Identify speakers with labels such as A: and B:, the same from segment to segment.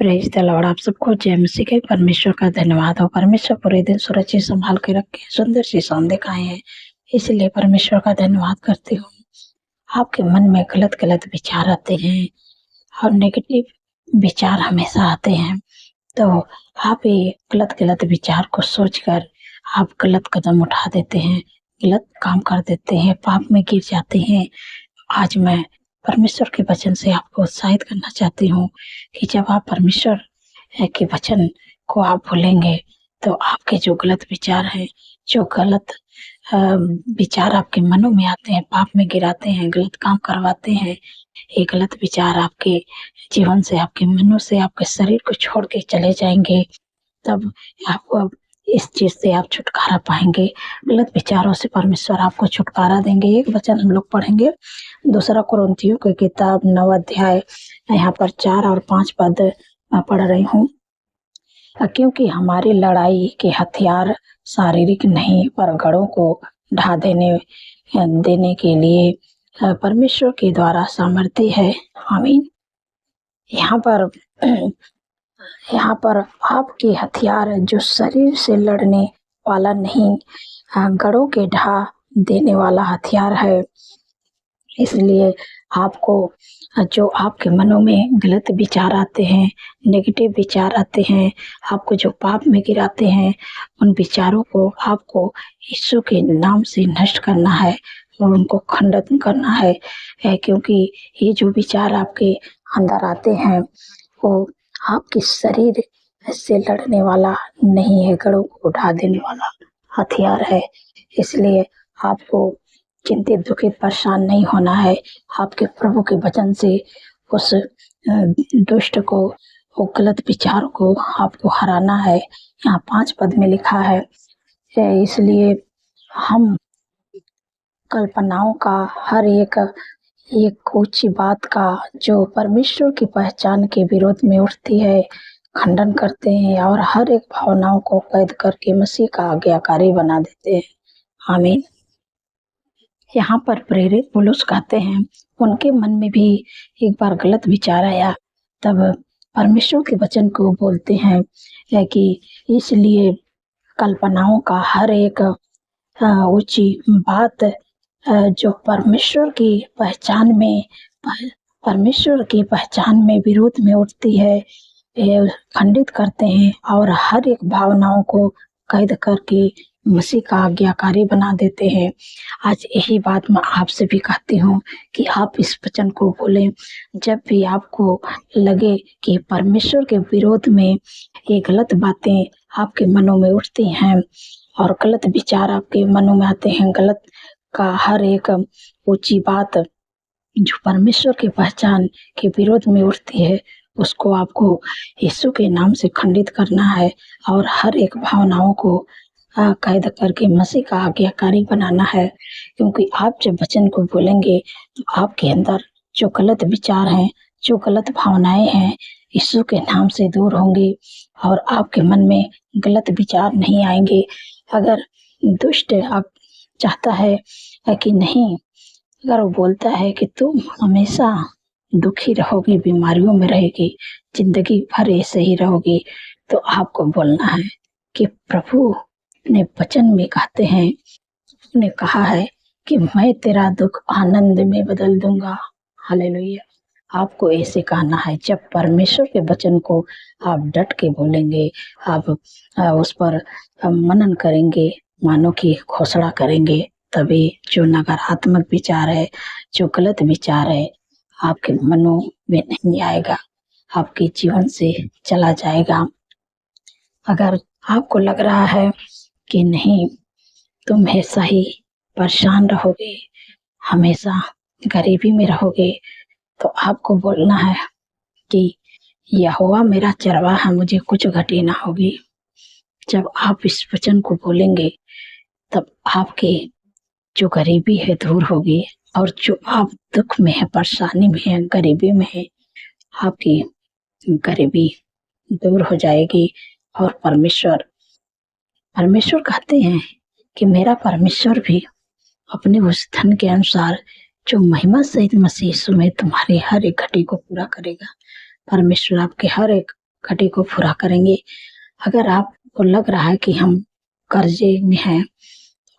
A: Praise the Lord. आप सबको जय मसीह के। परमेश्वर का धन्यवाद हो। परमेश्वर पूरे दिन सुरक्षित संभाल के रखे, सुंदर सी शाम दिखाए हैं, इसलिए परमेश्वर का धन्यवाद करती हूँ। आपके मन में गलत गलत विचार आते हैं और नेगेटिव विचार हमेशा आते हैं, तो आप ये गलत गलत विचार को सोचकर आप गलत कदम उठा देते हैं, गलत काम कर देते हैं, पाप में गिर जाते हैं। आज मैं परमेश्वर के वचन से आपको उत्साहित करना चाहती हूँ कि जब आप परमेश्वर के वचन को आप भूलेंगे तो आपके जो गलत विचार हैं, जो गलत विचार आपके मनों में आते हैं, पाप में गिराते हैं, गलत काम करवाते हैं, ये गलत विचार आपके जीवन से, आपके मनों से, आपके शरीर को छोड़ के चले जाएंगे। तब आपको इस चीज से आप छुटकारा पाएंगे। गलत विचारों से परमेश्वर आपको छुटकारा देंगे। एक वचन हम लोग पढ़ेंगे, 2 कुरिन्थियों की किताब 9 अध्याय, यहाँ पर 4 और 5 पद मैं पढ़ रही हूँ। क्योंकि हमारी लड़ाई के हथियार शारीरिक नहीं, पर गढ़ों को ढा देने के लिए परमेश्वर के द्वारा सामर्थ्य है। आमीन। यहाँ पर आपके हथियार जो शरीर से लड़ने वाला नहीं, गढ़ों के ढा देने वाला हथियार है। इसलिए आपको जो आपके मनों में गलत विचार आते हैं, नेगेटिव विचार आते हैं, आपको जो पाप में गिराते हैं, उन विचारों को आपको यीशु के नाम से नष्ट करना है और उनको खंडन करना है, क्योंकि ये जो विचार आपके अंदर आते हैं वो आपके शरीर से लड़ने वाला नहीं है, गढ़ों को उठा देने वाला हथियार है। इसलिए आपको चिंतित, दुखित, परेशान नहीं होना है। आपके प्रभु के वचन से उस दुष्ट को, वो गलत विचार को आपको हराना है। यहाँ 5 पद में लिखा है, इसलिए हम कल्पनाओं का हर एक ऊंची बात का जो परमेश्वर की पहचान के विरोध में उठती है खंडन करते हैं और हर एक भावनाओं को कैद करके मसीह का आज्ञाकारी बना देते हैं। आमीन। यहाँ पर प्रेरित पौलुस कहते हैं, उनके मन में भी एक बार गलत विचार आया, तब परमेश्वर के वचन को बोलते हैं कि इसलिए कल्पनाओं का हर एक ऊंची बात जो परमेश्वर की पहचान में विरोध में उठती है, खंडित करते हैं और हर एक भावनाओं को कैद करके मसीह का आज्ञाकारी बना देते हैं। आज यही बात मैं आपसे भी कहती हूँ कि आप इस वचन को बोलें। जब भी आपको लगे कि परमेश्वर के विरोध में ये गलत बातें आपके मनों में उठती हैं और गलत विचार आपके मनों में आते हैं, गलत का हर एक ऊंची बात जो परमेश्वर की पहचान के विरोध में उठती है, उसको आपको यीशु के नाम से खंडित करना है और हर एक भावनाओं को कैद करके मसीह का आज्ञाकारी बनाना है। क्योंकि आप जब वचन को बोलेंगे तो आपके अंदर जो गलत विचार हैं, जो गलत भावनाएं हैं, यीशु के नाम से दूर होंगी और आपके मन में गलत विचार नहीं आएंगे। अगर दुष्ट आप चाहता है कि नहीं, अगर वो बोलता है कि तुम हमेशा दुखी रहोगी, बीमारियों में रहेगी, जिंदगी भर ऐसे ही रहोगी, तो आपको बोलना है कि प्रभु ने वचन में कहते हैं, उसने कहा है कि मैं तेरा दुख आनंद में बदल दूंगा। हालेलुया। आपको ऐसे कहना है। जब परमेश्वर के वचन को आप डट के बोलेंगे, आप उस पर मनन करेंगे, मानो की घोषणा करेंगे, तभी जो नकारात्मक विचार है, जो गलत विचार है, आपके मनों में नहीं आएगा, आपके जीवन से चला जाएगा। अगर आपको लग रहा है कि नहीं, तुम ऐसा ही परेशान रहोगे, हमेशा गरीबी में रहोगे, तो आपको बोलना है कि यहोवा मेरा चरवाहा है, मुझे कुछ घटी ना होगी। जब आप इस वचन को बोलेंगे तब आपके जो गरीबी है दूर होगी और जो आप दुख में है, परेशानी में है, गरीबी में है, आपकी गरीबी दूर हो जाएगी। और परमेश्वर कहते हैं कि मेरा परमेश्वर भी अपने उस धन के अनुसार जो महिमा सहित मसीह यीशु में तुम्हारी हर एक घटी को पूरा करेगा। परमेश्वर आपके हर एक घटी को पूरा करेंगे। अगर आपको लग रहा है कि हम कर्जे में हैं,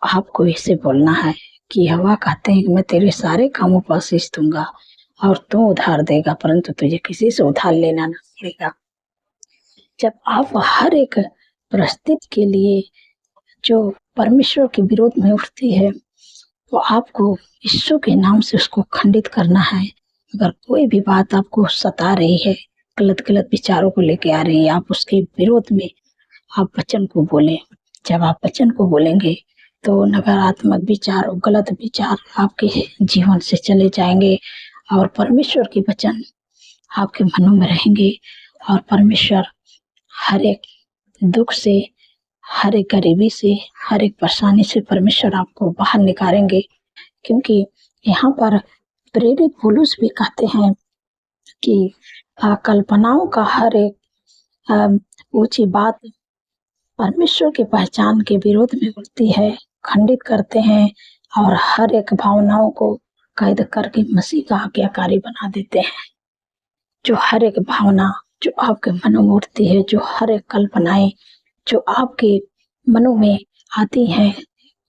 A: आपको इसे बोलना है कि यहोवा कहते हैं कि मैं तेरे सारे कामों पर आशीष दूंगा और तू उधार देगा, परंतु तुझे किसी से उधार लेना ना पड़ेगा। जब आप हर एक परिस्थिति के लिए जो परमेश्वर के विरोध में उठती है, तो आपको यीशु के नाम से उसको खंडित करना है। अगर कोई भी बात आपको सता रही है, गलत गलत विचारों को लेके आ रही है, आप उसके विरोध में आप वचन को बोलें। जब आप वचन को बोलेंगे तो नकारात्मक विचार और गलत विचार आपके जीवन से चले जाएंगे और परमेश्वर के वचन आपके मनों में रहेंगे और परमेश्वर हर एक दुख से, हर एक गरीबी से, हर एक परेशानी से परमेश्वर आपको बाहर निकालेंगे। क्योंकि यहाँ पर प्रेरित पौलुस भी कहते हैं कि कल्पनाओं का हर एक ऊंची बात परमेश्वर के पहचान के विरोध में उठती है, खंडित करते हैं और हर एक भावनाओं को कैद करके मसीह का आज्ञाकारी बना देते हैं। जो हर एक भावना जो आपके मनों में उठती है, जो हर एक कल्पनाएं जो आपके मनों में आती हैं,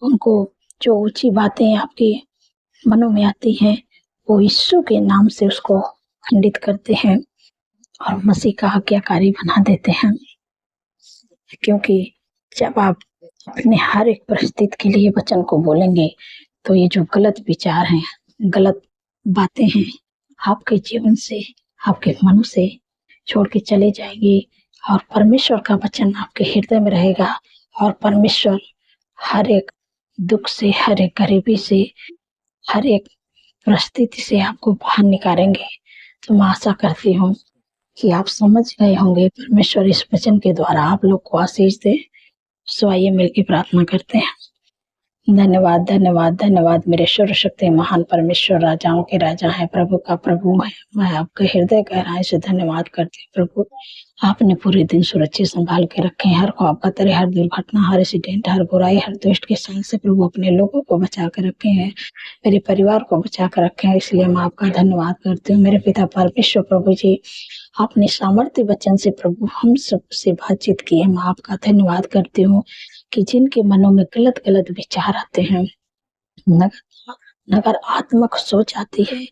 A: उनको जो ऊंची बातें आपके मनों में आती हैं, वो यीशु के नाम से उसको खंडित करते हैं और मसीह का आज्ञाकारी बना देते हैं। क्योंकि जब आप अपने हर एक परिस्थिति के लिए वचन को बोलेंगे, तो ये जो गलत विचार हैं, गलत बातें हैं, आपके जीवन से, आपके मन से छोड़ के चले जाएंगे और परमेश्वर का वचन आपके हृदय में रहेगा और परमेश्वर हर एक दुख से, हर एक गरीबी से, हर एक परिस्थिति से आपको बाहर निकालेंगे। तो मैं आशा करती हूँ कि आप समझ गए होंगे। परमेश्वर इस वचन के द्वारा आप लोग को आशीष दे। सो आइए मिलकर प्रार्थना करते हैं। धन्यवाद, धन्यवाद, धन्यवाद मेरे सर्वशक्ति महान परमेश्वर, राजाओं के राजा है, प्रभु का प्रभु है। मैं आपके हृदय गहराई से धन्यवाद करती हूँ प्रभु। आपने पूरे दिन सुरक्षित संभाल के रखे हैं। हर खौफ खतरे, हर दुर्घटना, हर एक्सीडेंट, हर बुराई, हर दुष्ट के संग से प्रभु अपने लोगों को बचा कर रखे हैं, मेरे परिवार को बचा कर रखे हैं। इसलिए मैं आपका धन्यवाद करती हूँ मेरे पिता परमेश्वर। प्रभु जी, आपने सामर्थ्य वचन से प्रभु हम सबसे बातचीत की है। मैं आपका धन्यवाद करती हूँ कि जिनके मनों में गलत गलत विचार आते हैं, नकारात्मक सोच आती है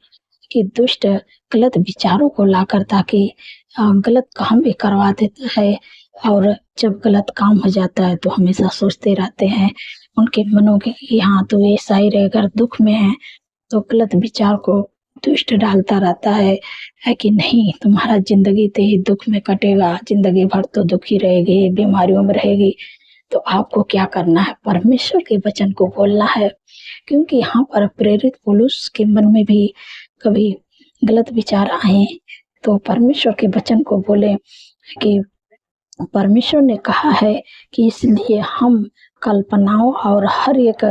A: कि दुष्ट गलत विचारों को लाकर ताकि गलत काम भी करवा देता है और जब गलत काम हो जाता है तो हमेशा सोचते रहते हैं उनके मनों के कि हाँ तो ऐसा ही रहे। अगर दुख में है तो गलत विचार को दुष्ट डालता रहता है कि नहीं तुम्हारा जिंदगी तो ही दुख में कटेगा, जिंदगी भर तो दुखी रहेगी, बीमारियों में रहेगी। तो आपको क्या करना है? परमेश्वर के वचन को बोलना है। क्योंकि यहाँ पर प्रेरित पौलुस के मन में भी कभी गलत विचार आए तो परमेश्वर के वचन को बोले कि परमेश्वर ने कहा है कि इसलिए हम कल्पनाओं और हर एक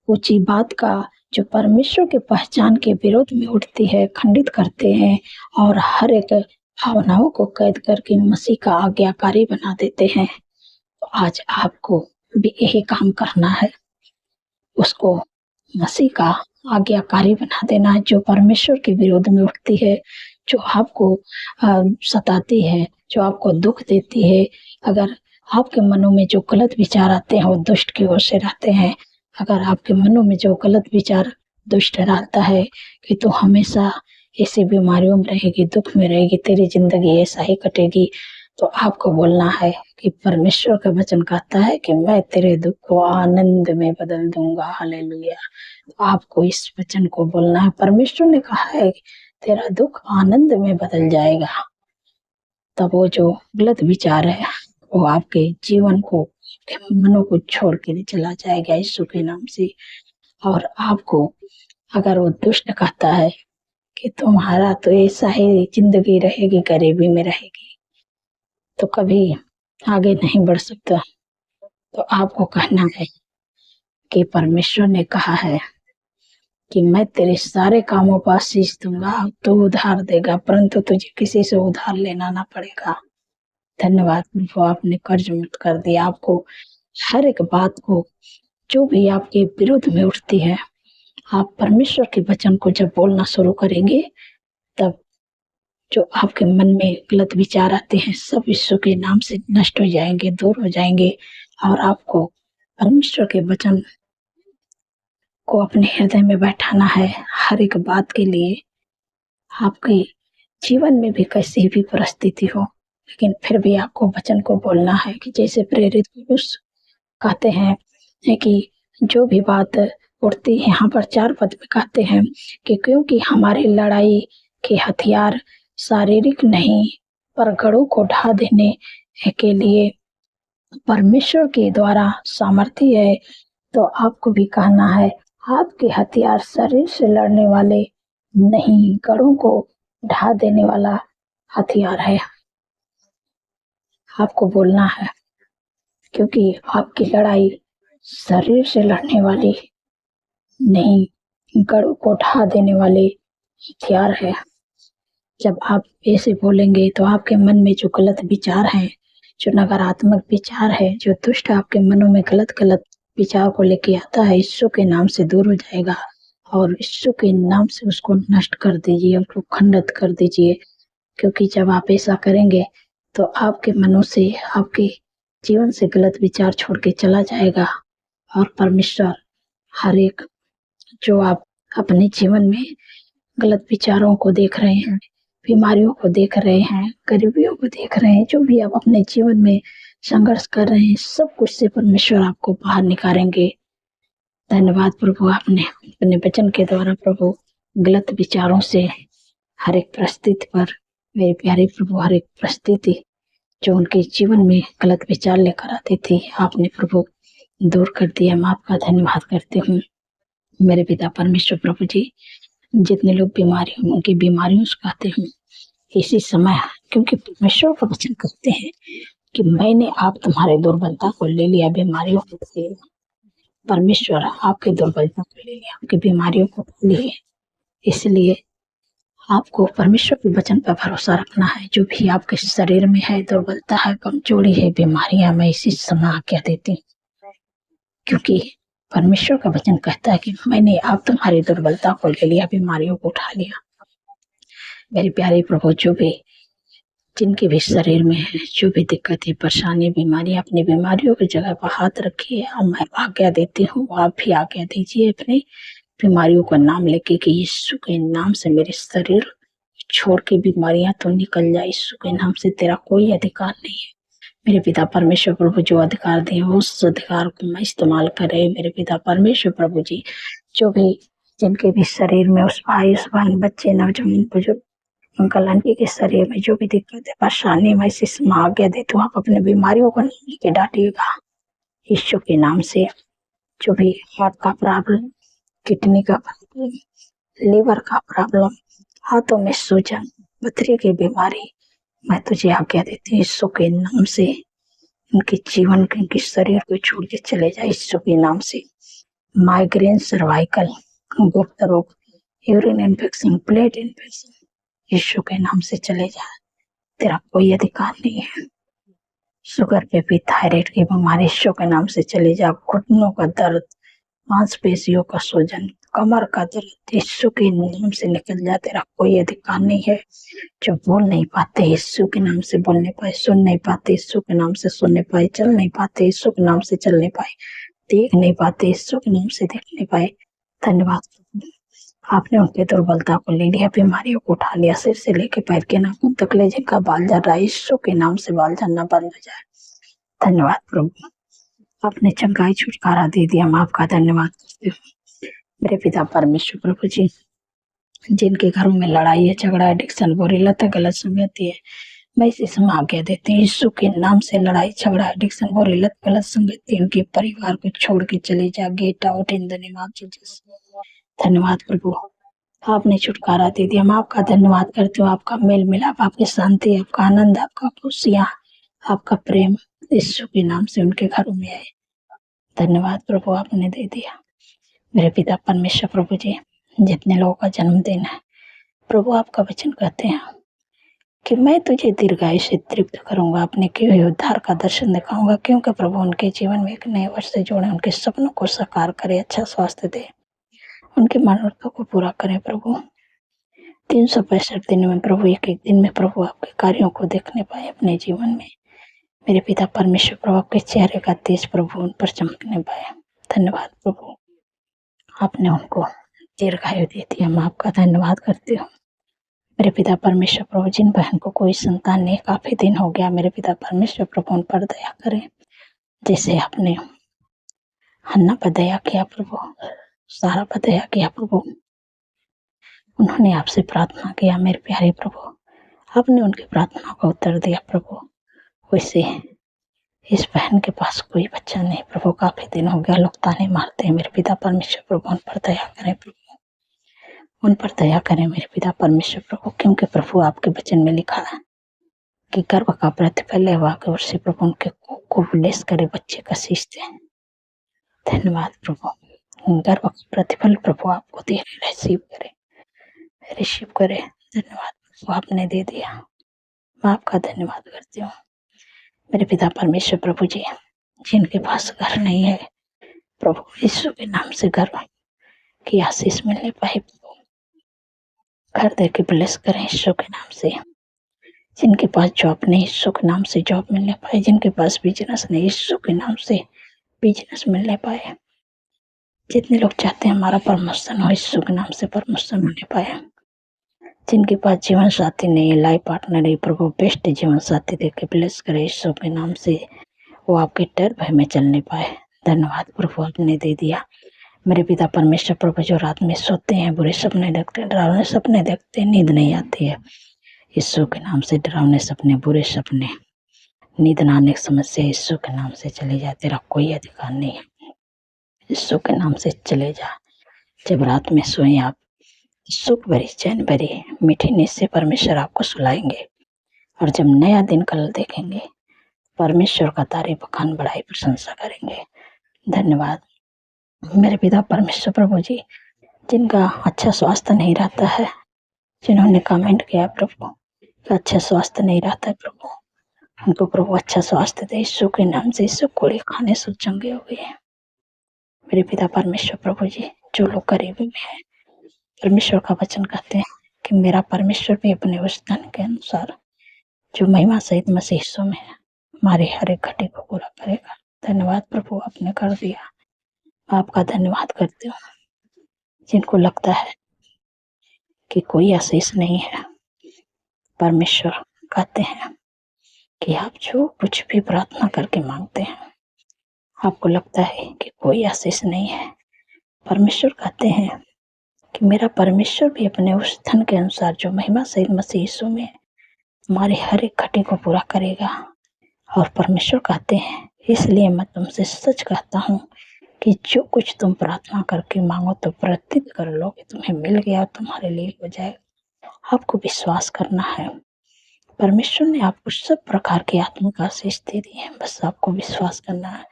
A: ऊंची बात का जो परमेश्वर के पहचान के विरोध में उठती है खंडित करते हैं और हर एक भावनाओं को कैद करके मसीह का आज्ञाकारी बना देते हैं। तो आज आपको भी यही काम करना है, उसको मसीह का आज्ञाकारी बना देना है। जो परमेश्वर के विरोध में उठती है, जो आपको सताती है, जो आपको दुख देती है, अगर आपके मनों में जो गलत विचार आते हैं वो दुष्ट की ओर से रहते हैं। अगर आपके मनों में जो गलत विचार दुष्ट डालता है कि तू हमेशा ऐसी बीमारियों में रहेगी, दुख में रहेगी, तेरी जिंदगी ऐसा ही कटेगी, तो आपको बोलना है कि परमेश्वर का वचन कहता है कि मैं तेरे दुख को आनंद में बदल दूंगा। हालेलुया। तो आपको इस वचन को बोलना है। परमेश्वर ने कहा है कि तेरा दुख आनंद में बदल जाएगा। तब वो जो गलत विचार है वो आपके जीवन को, आपके मनों को छोड़ के चला जाएगा यीशु के नाम से। और आपको अगर वो दुष्ट कहता है कि तुम्हारा तो ऐसा ही जिंदगी रहेगी, गरीबी में रहेगी, तो कभी आगे नहीं बढ़ सकता, तो आपको कहना है कि परमेश्वर ने कहा है कि मैं तेरे सारे कामों पर आशीष दूंगा, तू उधार देगा परंतु तुझे किसी से उधार लेना ना पड़ेगा। धन्यवाद प्रभु, आपने कर्ज मुक्त कर दिया। आपको हर एक बात को जो भी आपके विरुद्ध में उठती है, आप परमेश्वर के वचन को जब बोलना शुरू करेंगे तब जो आपके मन में गलत विचार आते हैं सब यीशु के नाम से नष्ट हो जाएंगे, दूर हो जाएंगे और आपको परमेश्वर के वचन को अपने हृदय में बैठाना है। हर एक बात के लिए आपके जीवन में भी कैसी भी परिस्थिति हो, लेकिन फिर भी आपको वचन को बोलना है कि जैसे प्रेरित पुरुष कहते हैं कि जो भी बात उठती है, यहाँ पर 4 पद में कहते हैं कि क्योंकि हमारी लड़ाई के हथियार शारीरिक नहीं पर गढ़ों को ढा देने के लिए परमेश्वर के द्वारा सामर्थ्य है। तो आपको भी कहना है आपके हथियार शरीर से लड़ने वाले नहीं, गढ़ों को ढा देने वाला हथियार है। आपको बोलना है क्योंकि आपकी लड़ाई शरीर से लड़ने वाली नहीं, गढ़ों को ढा देने वाले हथियार है। जब आप ऐसे बोलेंगे तो आपके मन में जो गलत विचार हैं, जो नकारात्मक विचार है, जो दुष्ट आपके मनों में गलत गलत विचार को लेके आता है, यीशु के नाम से दूर हो जाएगा और यीशु के नाम से उसको नष्ट कर दीजिए, उसको खंडित कर दीजिए। क्योंकि जब आप ऐसा करेंगे तो आपके मनों से, आपके जीवन से गलत विचार छोड़ के चला जाएगा और परमेश्वर हर एक जो आप अपने जीवन में गलत विचारों को देख रहे हैं, बीमारियों को देख रहे हैं, गरीबियों को देख रहे हैं, जो भी आप अपने जीवन में संघर्ष कर रहे हैं, सब कुछ से परमेश्वर आपको बाहर निकालेंगे। धन्यवाद प्रभु, आपने अपने वचन के द्वारा प्रभु गलत विचारों से हर एक परिस्थिति पर, मेरे प्यारे प्रभु, हर एक परिस्थिति जो उनके जीवन में गलत विचार लेकर आती थी, आपने प्रभु दूर कर दिया। मैं आपका धन्यवाद करती हूँ मेरे पिता परमेश्वर प्रभु जी। जितने लोग बीमारी, उनकी बीमारियों से कहते हैं इसी समय, क्योंकि परमेश्वर का वचन कहते हैं कि मैंने आप तुम्हारे दुर्बलता को ले लिया, बीमारियों को ले लिया। परमेश्वर आपके दुर्बलता को ले लिया, आपकी बीमारियों को लिए। इसलिए आपको परमेश्वर के वचन पर भरोसा रखना है। जो भी आपके शरीर में है, दुर्बलता है, कमजोरी है, बीमारियां, मैं इसी समय आज्ञा देती हूँ, क्योंकि परमेश्वर का वचन कहता है कि मैंने आप तुम्हारी दुर्बलता को ले लिया, बीमारियों को उठा लिया। मेरे प्यारे प्रभु, जो भी जिनके भी शरीर में है, जो भी दिक्कत है, परेशानी, बीमारी, अपनी बीमारियों की जगह पर हाथ रखिए। और मैं आज्ञा देती हूँ, आप भी आज्ञा दीजिए अपनी बीमारियों का नाम लेके कि यीशु के नाम से मेरे शरीर छोड़ के बीमारियां तो निकल जाए। यीशु के नाम से तेरा कोई अधिकार नहीं है। मेरे पिता परमेश्वर प्रभु, जो अधिकार दिए उस अधिकार को मैं इस्तेमाल करे। मेरे पिता परमेश्वर प्रभु जी, जो भी जिनके भी शरीर में, उस भाई, उस बहन, बच्चे, नौजवान, बुजुर्ग, अंकल आंटी के शरीर में जो भी दिक्कत है, परेशानी, मैं इसी समय आज्ञा देती हूँ, आप अपने बीमारियों को नाम लेके डांटिएगा यीशु के नाम से। जो भी हार्ट का प्रॉब्लम, किडनी का प्रॉब्लम, लीवर का प्रॉब्लम, हाथों में सूजन, पथरी की बीमारी, मैं तुझे आज्ञा देती हूँ यीशु के नाम से। उनके जीवन के, उनके शरीर को छोड़ के चले जाए यीशु के नाम से। माइग्रेन, सर्वाइकल, गुप्त रोग, यूरिन इन्फेक्शन, ब्लड इन्फेक्शन, यीशु के नाम से चले जाए। तेरा कोई अधिकार नहीं है। शुगर पे भी, थायराइड की बीमारी यीशु के नाम से चले जा। घुटनों का दर्द, मांसपेशियों का सूजन, कमर का दर्द, यीशु के नाम से निकल जा। तेरा कोई अधिकार नहीं है। जो बोल नहीं पाते यीशु के नाम से बोलने पाए, सुन नहीं पाते यीशु के नाम से सुनने पाए, चल नहीं पाते यीशु के नाम से चलने पाए, देख नहीं पाते यीशु के नाम से देखने पाए। धन्यवाद, आपने उनके दुर्बलता को ले लिया, बीमारियों को उठा लिया, सिर से लेके पैर के नाखून तक ले, जिनका बाल झड़ रहा है यीशु के नाम से बाल झड़ना बंद हो जाए। धन्यवाद प्रभु, आपने चंगाई, छुटकारा दे दिया। मैं आपका धन्यवाद करती हूँ मेरे पिता परमेश्वर प्रभु जी। जिनके घरों में लड़ाई है, झगड़ा, एडिक्शन, बुरी लत, गलत संगति है, मैं इसी समय आज्ञा देती हूँ यीशु के नाम से लड़ाई, झगड़ा, एडिक्शन, बुरी लत, गलत संगति, उनके परिवार को छोड़ के चले जा। Get out in the name of Jesus. धन्यवाद प्रभु, आपने छुटकारा दे दिया। मैं आपका धन्यवाद करती हूँ। आपका मेल मिलाप, आपकी शांति, आपका आनंद, आपका खुशियाँ, आपका प्रेम यीशु के नाम से उनके घरों में आए। धन्यवाद प्रभु, आपने दे दिया। मेरे पिता परमेश्वर प्रभु जी, जितने लोगों का जन्मदिन है प्रभु, आपका वचन कहते हैं कि मैं तुझे दीर्घायु से तृप्त करूंगा, अपने किए हुए उद्धार का दर्शन दिखाऊंगा। क्योंकि प्रभु उनके जीवन में एक नए वर्ष से जोड़े, उनके सपनों को साकार करे, अच्छा स्वास्थ्य दे, उनके मनोरथों को पूरा करे। प्रभु 365 दिन में प्रभु एक एक दिन में प्रभु आपके कार्यों को देखने पाए अपने जीवन में। मेरे पिता परमेश्वर प्रभु आपके चेहरे का तेज प्रभु उन पर चमकने पाए। धन्यवाद प्रभु, आपने उनको दीर्घायु दे दिया। मैं आपका धन्यवाद करती हूँ। मेरे पिता परमेश्वर प्रभु, जिन बहन को कोई संतान नहीं, काफी दिन हो गया, मेरे पिता परमेश्वर प्रभु उन पर दया करें। जैसे आपने हन्ना पर दया किया प्रभु, सारा पर दया किया प्रभु, उन्होंने आपसे प्रार्थना किया मेरे प्यारे प्रभु, आपने उनकी प्रार्थना का उत्तर दिया प्रभु। वैसे इस बहन के पास कोई बच्चा नहीं प्रभु, काफी दिन हो गया, लोग ताने मारते हैं। मेरे पिता परमेश्वर प्रभु उन पर दया करें प्रभु, उन पर दया करें मेरे पिता परमेश्वर प्रभु, क्योंकि प्रभु आपके वचन में लिखा है कि गर्भ का प्रतिफल है वाक्य वर्षी प्रभु उनके को ब्लेस करे, बच्चे का शीश दे। धन्यवाद प्रभु, गर्भ का प्रतिफल प्रभु आपको दे, रिसीव करे। धन्यवाद प्रभु, आपने दे दिया, मैं आपका धन्यवाद करती हूँ। मेरे पिता परमेश्वर प्रभु जी, जिनके पास घर नहीं है प्रभु, यीशु के नाम से घर की आशीष मिलने पाए प्रभु, घर दे के ब्लेस करें यीशु के नाम से। जिनके पास जॉब नहीं, यीशु के नाम से जॉब मिलने पाए। जिनके पास बिजनेस नहीं, यीशु के नाम से बिजनेस मिलने पाए। जितने लोग चाहते हैं हमारा प्रमोशन हो, यीशु के नाम से प्रमोशन होने पाए। जिनके पास जीवन साथी नहीं, लाइफ पार्टनर नहीं प्रभु, बेस्ट जीवन साथी देके ब्लेस करे यीशु के नाम से, वो आपके डर भय में चलने पाए। धन्यवाद प्रभु, आपने दे दिया। मेरे पिता परमेश्वर प्रभु, जो रात में सोते हैं, बुरे सपने देखते हैं, डरावने सपने देखते हैं, नींद नहीं आती है, यीशु के नाम से डरावने सपने, बुरे सपने, नींद न आने की समस्या यीशु के नाम से चले जाए। तेरा कोई अधिकार नहीं है, यीशु के नाम से चले जा। जब रात में सोए आप, सुख भरी चैन भरी मीठी नींद से परमेश्वर आपको सुलाएंगे, और जब नया दिन कल देखेंगे, परमेश्वर का तारीफ बखान बढ़ाई प्रशंसा करेंगे। धन्यवाद मेरे पिता परमेश्वर प्रभु जी, जिनका अच्छा स्वास्थ्य नहीं रहता है, जिन्होंने कमेंट किया प्रभु अच्छा स्वास्थ्य नहीं रहता है प्रभु, उनको प्रभु अच्छा स्वास्थ्य दे यीशु के नाम से। यीशु कोड़े खाने से चंगे हो गए हैं मेरे पिता परमेश्वर प्रभु जी। जो लोग गरीबी में है, परमेश्वर का वचन कहते हैं कि मेरा परमेश्वर भी अपने वचन के अनुसार जो महिमा सहित मसीह यीशु में है, हमारे हर एक घटी को पूरा करेगा। धन्यवाद प्रभु, आपने कर दिया, आपका धन्यवाद करती हूँ। जिनको लगता है कि कोई आशीष नहीं है, परमेश्वर कहते हैं कि आप जो कुछ भी प्रार्थना करके मांगते हैं, आपको लगता है कि कोई आशीष नहीं है, परमेश्वर कहते हैं कि मेरा परमेश्वर भी अपने उस धन के अनुसार जो महिमा सहित मसीह यीशु में हमारे हर एक घटी को पूरा करेगा। और परमेश्वर कहते हैं, इसलिए मैं तुमसे सच कहता हूँ कि जो कुछ तुम प्रार्थना करके मांगो तो प्रतीत कर लो कि तुम्हें मिल गया, तुम्हारे लिए हो जाएगा। आपको विश्वास करना है, परमेश्वर ने आपको सब प्रकार की आत्मिक आशीष दे दी है, बस आपको विश्वास करना है।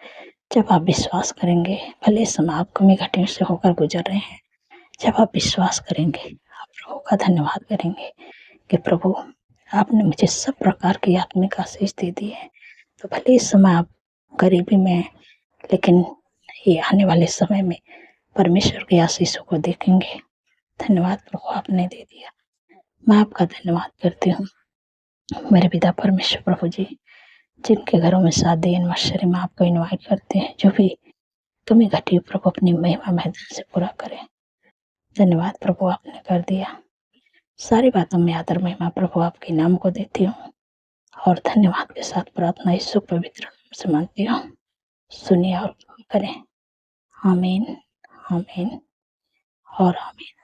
A: जब आप विश्वास करेंगे, भले समय आप कमी घटियों से होकर गुजर रहे हैं, जब आप विश्वास करेंगे, आप प्रभु का धन्यवाद करेंगे कि प्रभु आपने मुझे सब प्रकार की आत्मिक आशीष दे दी है। तो भले इस समय आप गरीबी में, लेकिन ये आने वाले समय में परमेश्वर की आशीषों को देखेंगे। धन्यवाद प्रभु, आपने दे दिया, मैं आपका धन्यवाद करती हूँ। मेरे पिता परमेश्वर प्रभु जी, जिनके घरों में शादी एनिवर्सरी में आपको इनवाइट करते हैं, जो भी कमी घटी प्रभु अपनी महिमा महत्व से पूरा करें। धन्यवाद प्रभु, आपने कर दिया। सारी बातों में आदर महिमा प्रभु आपके नाम को देती हूँ, और धन्यवाद के साथ प्रार्थना यीशु पवित्र नाम से मांगती हूँ। सुनिए और करें। आमीन, आमीन और आमीन।